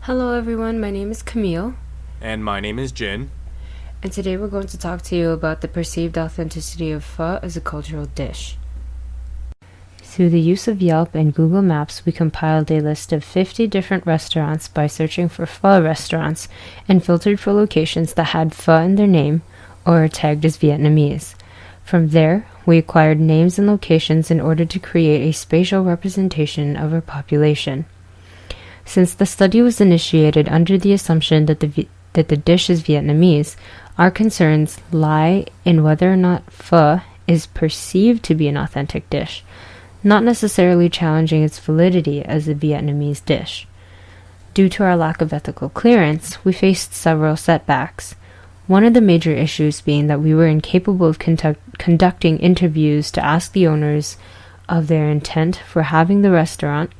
Hello everyone, my name is Camille, And my name is Jin. and today we're going to talk to you about the perceived authenticity of pho as a cultural dish. Through the use of Yelp and Google Maps, we compiled a list of 50 different restaurants by searching for pho restaurants and filtered for locations that had pho in their name or are tagged as Vietnamese. From there, we acquired names and locations in order to create a spatial representation of our population. Since the study was initiated under the assumption that the dish is Vietnamese, our concerns lie in whether or not pho is perceived to be an authentic dish, not necessarily challenging its validity as a Vietnamese dish. Due to our lack of ethical clearance, we faced several setbacks. One of the major issues being that we were incapable of conducting interviews to ask the owners of their intent for having the restaurant,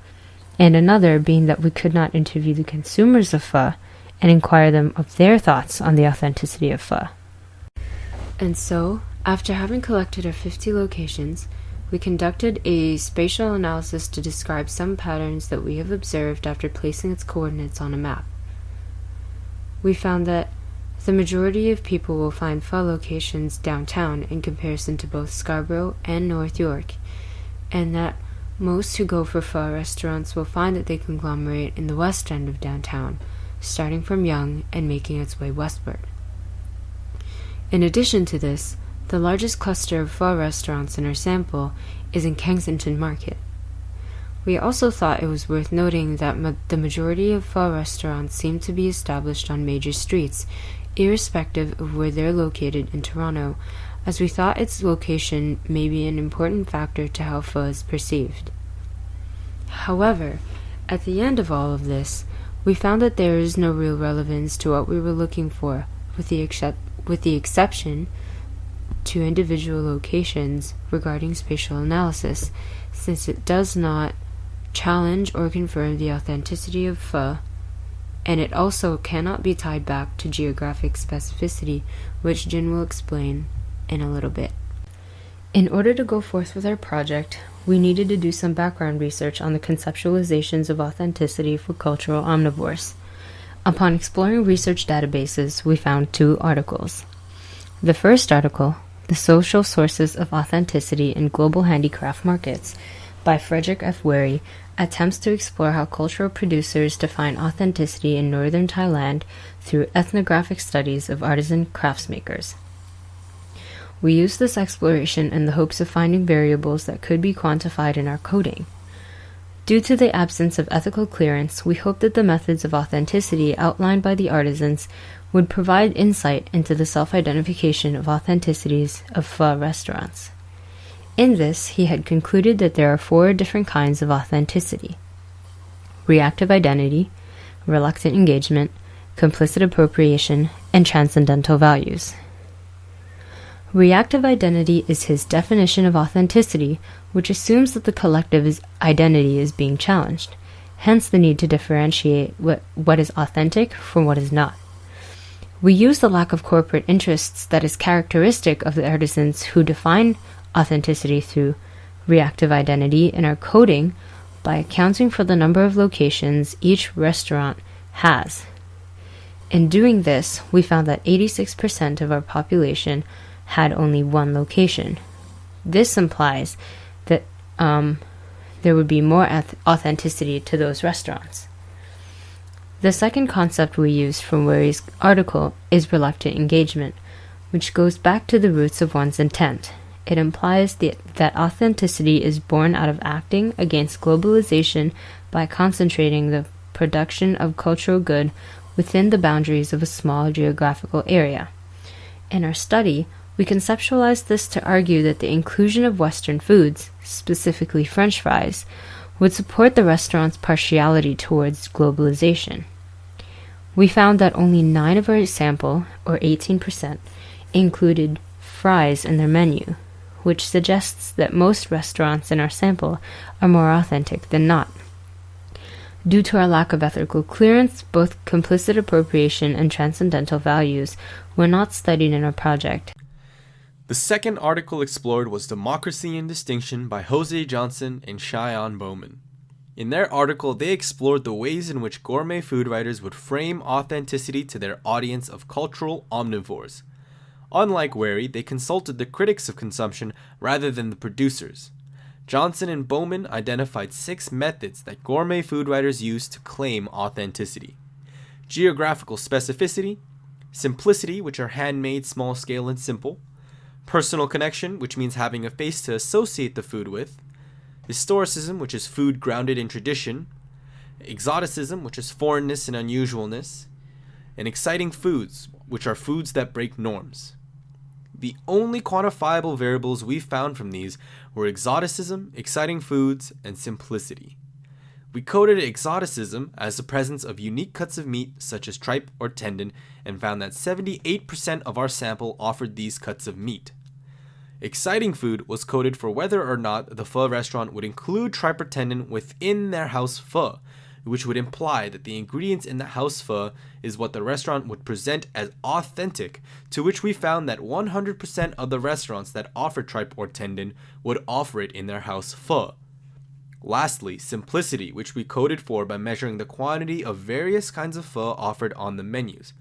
and another being that we could not interview the consumers of pho and inquire them of their thoughts on the authenticity of pho. And so, after having collected our 50 locations, we conducted a spatial analysis to describe some patterns that we have observed after placing its coordinates on a map. We found that the majority of people will find pho locations downtown in comparison to both Scarborough and North York, and that most who go for pho restaurants will find that they conglomerate in the west end of downtown, starting from Yonge and making its way westward. In addition to this, the largest cluster of pho restaurants in our sample is in Kensington Market. We also thought it was worth noting that the majority of pho restaurants seem to be established on major streets, irrespective of where they're located in Toronto, as we thought its location may be an important factor to how pho is perceived. However, at the end of all of this, we found that there is no real relevance to what we were looking for, with the exception to individual locations regarding spatial analysis, since it does not challenge or confirm the authenticity of pho, and it also cannot be tied back to geographic specificity, which Jin will explain in a little bit. In order to go forth with our project, we needed to do some background research on the conceptualizations of authenticity for cultural omnivores. Upon exploring research databases, we found 2 articles. The first article, The Social Sources of Authenticity in Global Handicraft Markets, by Frederick F. Wary, attempts to explore how cultural producers define authenticity in northern Thailand through ethnographic studies of artisan craftsmakers. We used this exploration in the hopes of finding variables that could be quantified in our coding. Due to the absence of ethical clearance, we hoped that the methods of authenticity outlined by the artisans would provide insight into the self-identification of authenticities of pho restaurants. In this, he had concluded that there are 4 different kinds of authenticity: reactive identity, reluctant engagement, complicit appropriation, and transcendental values. Reactive identity is his definition of authenticity, which assumes that the collective identity is being challenged, hence the need to differentiate what is authentic from what is not. We use the lack of corporate interests that is characteristic of the artisans who define authenticity through reactive identity in our coding by accounting for the number of locations each restaurant has. In doing this, we found that 86% of our population had only 1 location. This implies that there would be more authenticity to those restaurants. The second concept we used from Wary's article is reluctant engagement, which goes back to the roots of one's intent. It implies that authenticity is born out of acting against globalization by concentrating the production of cultural good within the boundaries of a small geographical area. In our study, we conceptualized this to argue that the inclusion of Western foods, specifically French fries, would support the restaurant's partiality towards globalization. We found that only 9 of our sample, or 18%, included fries in their menu, which suggests that most restaurants in our sample are more authentic than not. Due to our lack of ethical clearance, both complicit appropriation and transcendental values were not studied in our project. The second article explored was Democracy and Distinction by Jose Johnson and Cheyenne Bowman. In their article, they explored the ways in which gourmet food writers would frame authenticity to their audience of cultural omnivores. Unlike Wary, they consulted the critics of consumption rather than the producers. Johnson and Bowman identified 6 methods that gourmet food writers use to claim authenticity: geographical specificity, simplicity, which are handmade, small scale, and simple; personal connection, which means having a face to associate the food with; historicism, which is food grounded in tradition; exoticism, which is foreignness and unusualness; and exciting foods, which are foods that break norms. The only quantifiable variables we found from these were exoticism, exciting foods, and simplicity. We coded exoticism as the presence of unique cuts of meat such as tripe or tendon, and found that 78% of our sample offered these cuts of meat. Exciting food was coded for whether or not the pho restaurant would include tripe or tendon within their house pho, which would imply that the ingredients in the house pho is what the restaurant would present as authentic, to which we found that 100% of the restaurants that offered tripe or tendon would offer it in their house pho. Lastly, simplicity, which we coded for by measuring the quantity of various kinds of pho offered on the menus.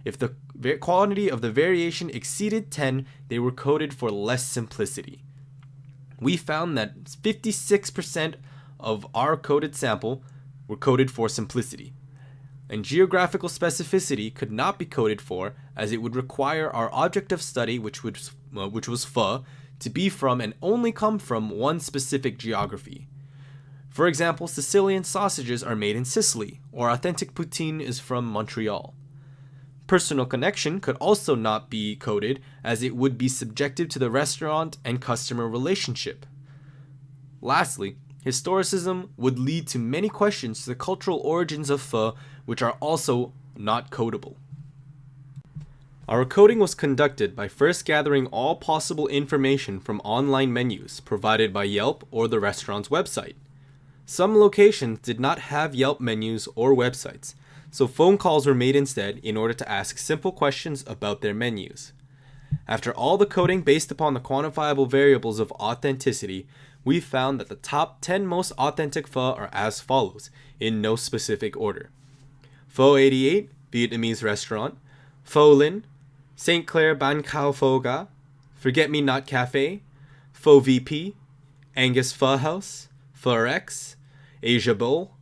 If the quantity of the variation exceeded 10, they were coded for less simplicity. We found that 56% of our coded sample were coded for simplicity, and geographical specificity could not be coded for, as it would require our object of study, which was pho, to be from and only come from one specific geography. For example, Sicilian sausages are made in Sicily, or authentic poutine is from Montreal. Personal connection could also not be coded, as it would be subjective to the restaurant and customer relationship. Lastly, historicism would lead to many questions to the cultural origins of pho, which are also not codable. Our coding was conducted by first gathering all possible information from online menus provided by Yelp or the restaurant's website. Some locations did not have Yelp menus or websites, so phone calls were made instead in order to ask simple questions about their menus. After all the coding based upon the quantifiable variables of authenticity, we found that the top 10 most authentic pho are as follows, in no specific order: Pho 88, Vietnamese restaurant; Pho Lin, St. Clair Ban Khao Pho Ga, Forget Me Not Cafe; Pho VP, Angus Pho House; Pho Rex, Asia Bowl,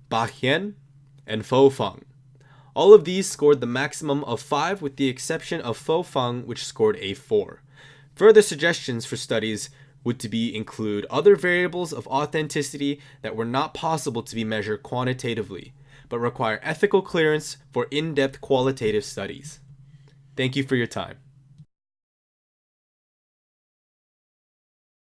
Ba Hien, and Pho Fang. All of these scored the maximum of 5, with the exception of Pho Fang, which scored a 4. Further suggestions for studies would to be include other variables of authenticity that were not possible to be measured quantitatively, but require ethical clearance for in-depth qualitative studies. Thank you for your time.